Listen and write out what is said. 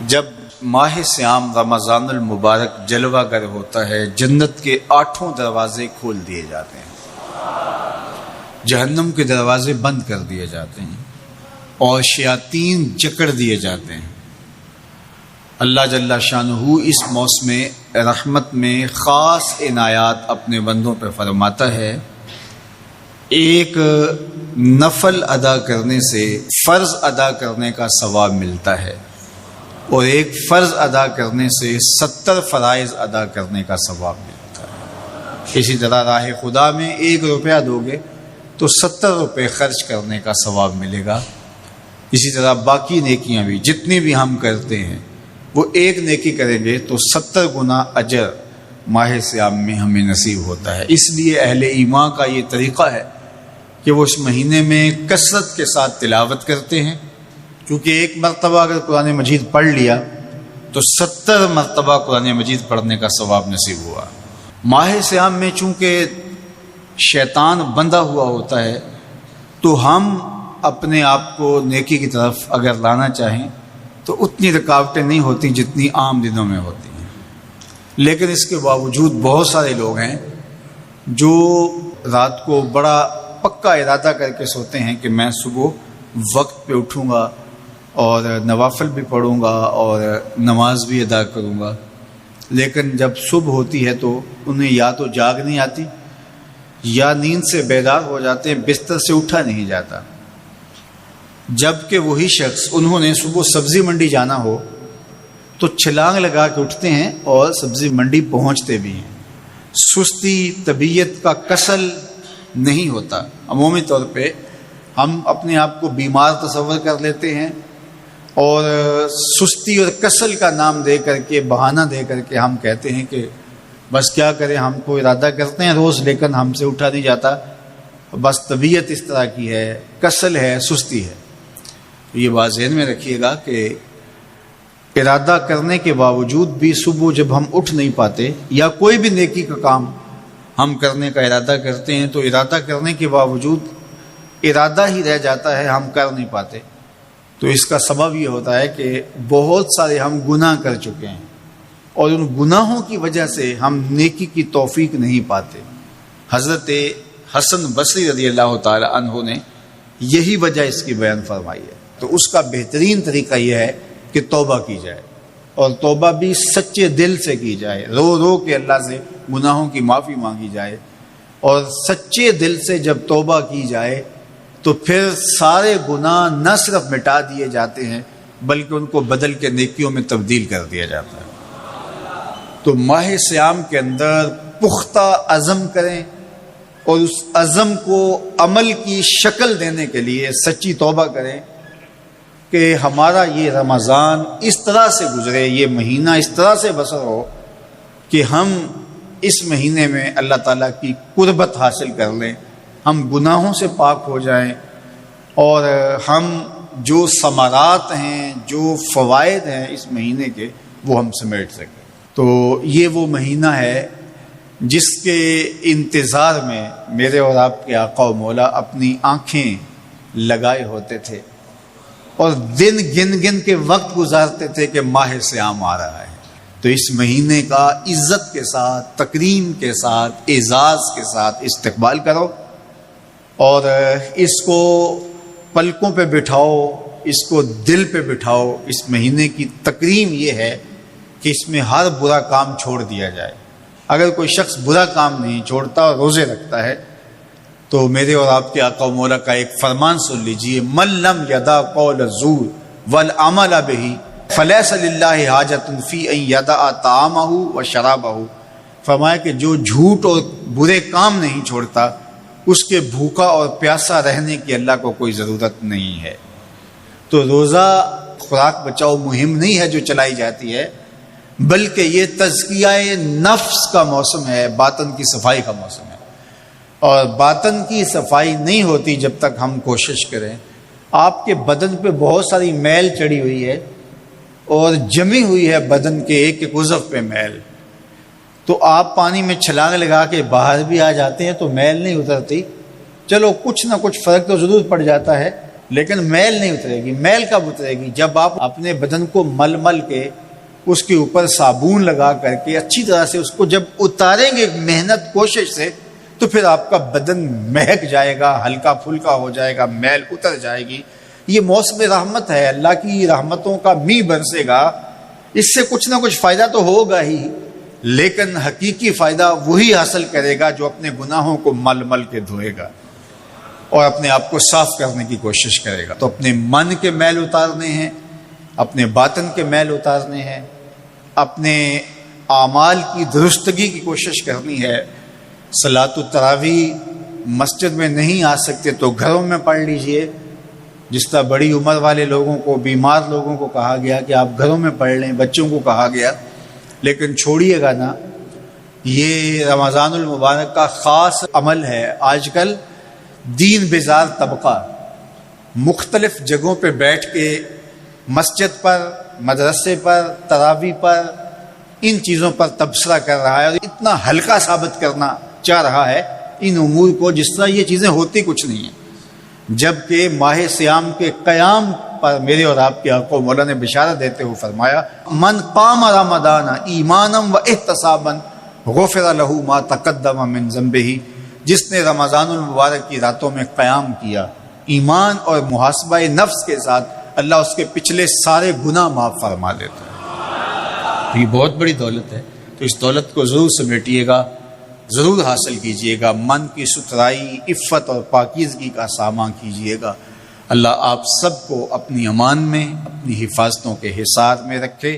جب ماہ سیام رمضان المبارک جلوہ گر ہوتا ہے، جنت کے 8 دروازے کھول دیے جاتے ہیں، جہنم کے دروازے بند کر دیے جاتے ہیں اور شیاطین جکڑ دیے جاتے ہیں۔ اللہ جل شانہ اس موسم رحمت میں خاص عنایات اپنے بندوں پہ فرماتا ہے۔ ایک نفل ادا کرنے سے فرض ادا کرنے کا ثواب ملتا ہے اور ایک فرض ادا کرنے سے 70 فرائض ادا کرنے کا ثواب ملتا ہے۔ اسی طرح راہ خدا میں 1 روپیہ دو گے تو 70 روپے خرچ کرنے کا ثواب ملے گا۔ اسی طرح باقی نیکیاں بھی جتنی بھی ہم کرتے ہیں، وہ 1 نیکی کریں گے تو 70 گنا اجر ماہ سیام میں ہمیں نصیب ہوتا ہے۔ اس لیے اہل ایمان کا یہ طریقہ ہے کہ وہ اس مہینے میں کثرت کے ساتھ تلاوت کرتے ہیں، کیونکہ 1 مرتبہ اگر قرآن مجید پڑھ لیا تو 70 مرتبہ قرآن مجید پڑھنے کا ثواب نصیب ہوا۔ ماہ سیام میں چونکہ شیطان بندھا ہوا ہوتا ہے تو ہم اپنے آپ کو نیکی کی طرف اگر لانا چاہیں تو اتنی رکاوٹیں نہیں ہوتی جتنی عام دنوں میں ہوتی ہیں، لیکن اس کے باوجود بہت سارے لوگ ہیں جو رات کو بڑا پکا ارادہ کر کے سوتے ہیں کہ میں صبح وقت پہ اٹھوں گا اور نوافل بھی پڑھوں گا اور نماز بھی ادا کروں گا، لیکن جب صبح ہوتی ہے تو انہیں یا تو جاگ نہیں آتی یا نیند سے بیدار ہو جاتے ہیں، بستر سے اٹھا نہیں جاتا۔ جبکہ وہی شخص انہوں نے صبح سبزی منڈی جانا ہو تو چھلانگ لگا کے اٹھتے ہیں اور سبزی منڈی پہنچتے بھی ہیں۔ سستی طبیعت کا کسل نہیں ہوتا۔ عمومی طور پہ ہم اپنے آپ کو بیمار تصور کر لیتے ہیں اور سستی اور کسل کا نام دے کر کے، بہانہ دے کر کے ہم کہتے ہیں کہ بس کیا کریں، ہم کو ارادہ کرتے ہیں روز لیکن ہم سے اٹھا نہیں جاتا، بس طبیعت اس طرح کی ہے، کسل ہے، سستی ہے۔ یہ بات ذہن میں رکھیے گا کہ ارادہ کرنے کے باوجود بھی صبح جب ہم اٹھ نہیں پاتے یا کوئی بھی نیکی کا کام ہم کرنے کا ارادہ کرتے ہیں تو ارادہ کرنے کے باوجود ارادہ ہی رہ جاتا ہے، ہم کر نہیں پاتے، تو اس کا سبب یہ ہوتا ہے کہ بہت سارے ہم گناہ کر چکے ہیں اور ان گناہوں کی وجہ سے ہم نیکی کی توفیق نہیں پاتے۔ حضرت حسن بصری رضی اللہ تعالی عنہ نے یہی وجہ اس کی بیان فرمائی ہے، تو اس کا بہترین طریقہ یہ ہے کہ توبہ کی جائے، اور توبہ بھی سچے دل سے کی جائے، رو رو کے اللہ سے گناہوں کی معافی مانگی جائے، اور سچے دل سے جب توبہ کی جائے تو پھر سارے گناہ نہ صرف مٹا دیے جاتے ہیں بلکہ ان کو بدل کے نیکیوں میں تبدیل کر دیا جاتا ہے۔ تو ماہ سیام کے اندر پختہ عزم کریں اور اس عزم کو عمل کی شکل دینے کے لیے سچی توبہ کریں کہ ہمارا یہ رمضان اس طرح سے گزرے، یہ مہینہ اس طرح سے بسر ہو کہ ہم اس مہینے میں اللہ تعالیٰ کی قربت حاصل کر لیں، ہم گناہوں سے پاک ہو جائیں اور ہم جو ثمرات ہیں، جو فوائد ہیں اس مہینے کے، وہ ہم سمیٹ سکیں۔ تو یہ وہ مہینہ ہے جس کے انتظار میں میرے اور آپ کے آقا و مولا اپنی آنکھیں لگائے ہوتے تھے اور دن گن گن کے وقت گزارتے تھے کہ ماہ سیام آ رہا ہے۔ تو اس مہینے کا عزت کے ساتھ، تکریم کے ساتھ، اعزاز کے ساتھ استقبال کرو اور اس کو پلکوں پہ بٹھاؤ، اس کو دل پہ بٹھاؤ۔ اس مہینے کی تکریم یہ ہے کہ اس میں ہر برا کام چھوڑ دیا جائے۔ اگر کوئی شخص برا کام نہیں چھوڑتا اور روزے رکھتا ہے تو میرے اور آپ کے آقا و مولا کا ایک فرمان سن لیجئے، من لم یدع قول الزور والعمل بہ فلیس للہ حاجۃ فی ان یدع طعامہ و شرابہ۔ فرمایا کہ جو جھوٹ اور برے کام نہیں چھوڑتا اس کے بھوکا اور پیاسا رہنے کی اللہ کو کوئی ضرورت نہیں ہے۔ تو روزہ خوراک بچاؤ مہم نہیں ہے جو چلائی جاتی ہے، بلکہ یہ تزکیہ نفس کا موسم ہے، باطن کی صفائی کا موسم ہے، اور باطن کی صفائی نہیں ہوتی جب تک ہم کوشش کریں۔ آپ کے بدن پہ بہت ساری میل چڑھی ہوئی ہے اور جمی ہوئی ہے بدن کے ایک ایک عضو پہ میل، تو آپ پانی میں چھلانگ لگا کے باہر بھی آ جاتے ہیں تو میل نہیں اترتی، چلو کچھ نہ کچھ فرق تو ضرور پڑ جاتا ہے، لیکن میل نہیں اترے گی۔ میل کب اترے گی؟ جب آپ اپنے بدن کو مل مل کے اس کے اوپر صابن لگا کر کے اچھی طرح سے اس کو جب اتاریں گے محنت کوشش سے، تو پھر آپ کا بدن مہک جائے گا، ہلکا پھلکا ہو جائے گا، میل اتر جائے گی۔ یہ موسم رحمت ہے، اللہ کی رحمتوں کا می برسے گا، اس سے کچھ نہ کچھ فائدہ تو ہوگا ہی، لیکن حقیقی فائدہ وہی حاصل کرے گا جو اپنے گناہوں کو مل مل کے دھوئے گا اور اپنے آپ کو صاف کرنے کی کوشش کرے گا۔ تو اپنے من کے میل اتارنے ہیں، اپنے باطن کے میل اتارنے ہیں، اپنے اعمال کی درستگی کی کوشش کرنی ہے۔ صلاۃ التراویح مسجد میں نہیں آ سکتے تو گھروں میں پڑھ لیجئے، جس طرح بڑی عمر والے لوگوں کو، بیمار لوگوں کو کہا گیا کہ آپ گھروں میں پڑھ لیں، بچوں کو کہا گیا، لیکن چھوڑیے گا نا، یہ رمضان المبارک کا خاص عمل ہے۔ آج کل دین بیزار طبقہ مختلف جگہوں پہ بیٹھ کے مسجد پر، مدرسے پر، تراویح پر، ان چیزوں پر تبصرہ کر رہا ہے اور اتنا ہلکا ثابت کرنا چاہ رہا ہے ان امور کو جس طرح یہ چیزیں ہوتی کچھ نہیں ہیں، جبکہ ماہ صیام کے قیام پر میرے اور آپ کے آقا مولا نے بشارت دیتے ہوئے فرمایا، من قام رمضان ایمانا و احتسابا غفر له ما تقدم من ذنبه، جس نے رمضان المبارک کی راتوں میں قیام کیا ایمان اور محاسبہ نفس کے ساتھ، اللہ اس کے پچھلے سارے گناہ معاف فرما دیتا ہے۔ یہ بہت بڑی دولت ہے، تو اس دولت کو ضرور سمیٹیے گا، ضرور حاصل کیجئے گا، من کی ستھرائی، عفت اور پاکیزگی کا سامان کیجئے گا۔ اللہ آپ سب کو اپنی امان میں، اپنی حفاظتوں کے حصار میں رکھے۔